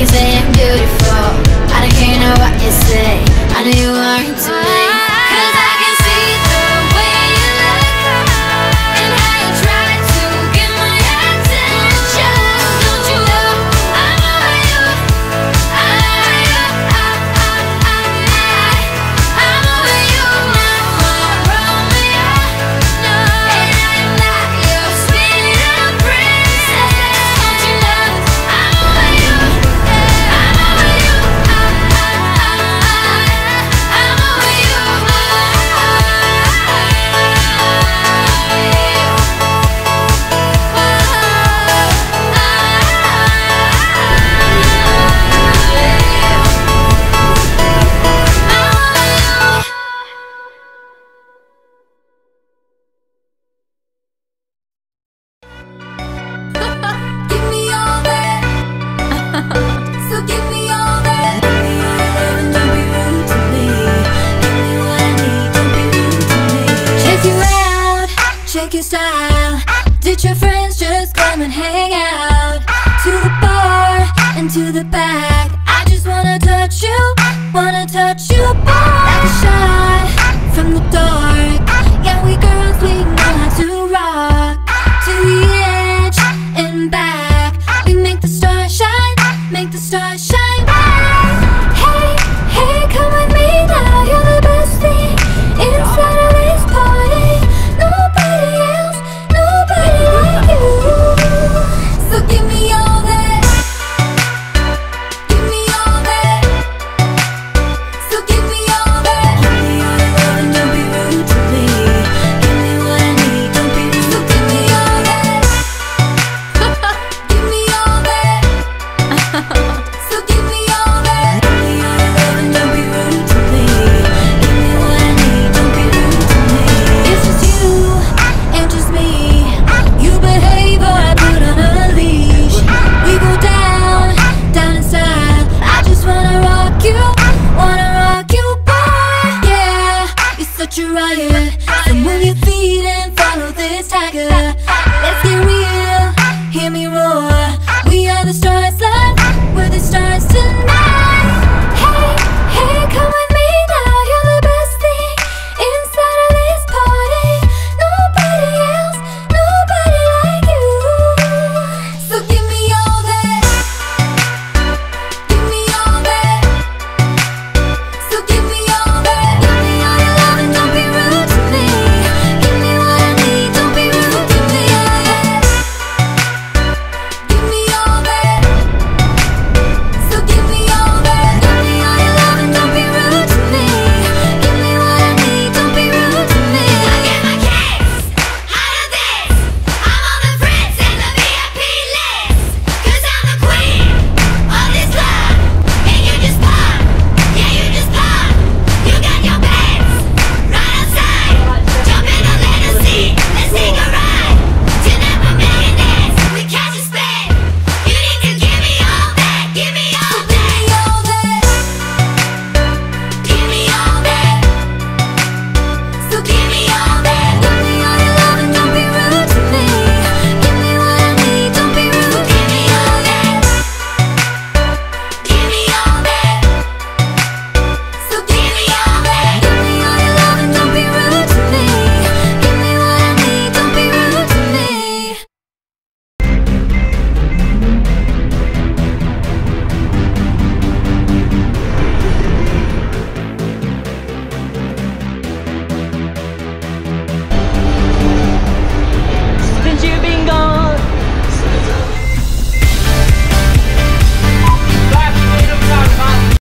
can say I'm beautiful, I don't care know what you say, I know you are into me. Cause I can see the way you look and how you try to get my attention. Don't you know I'm over you, I'm over you, I'm over you. No more Romeo, no, and I'm not your sweet little princess. Don't you know I'm over you, I'm over you, I'm over you. Give me all that, so give me all that. Give me all your love and don't be rude to me. Give me what I need, don't be rude to me. Check you out, check your style. Did your friends just come and hang out? To the bar and to the back, I just wanna touch you, boy, like a shot from the dark. Yeah, we girls, we know how to rock. To the edge and back, we make the stars shine, make the stars shine.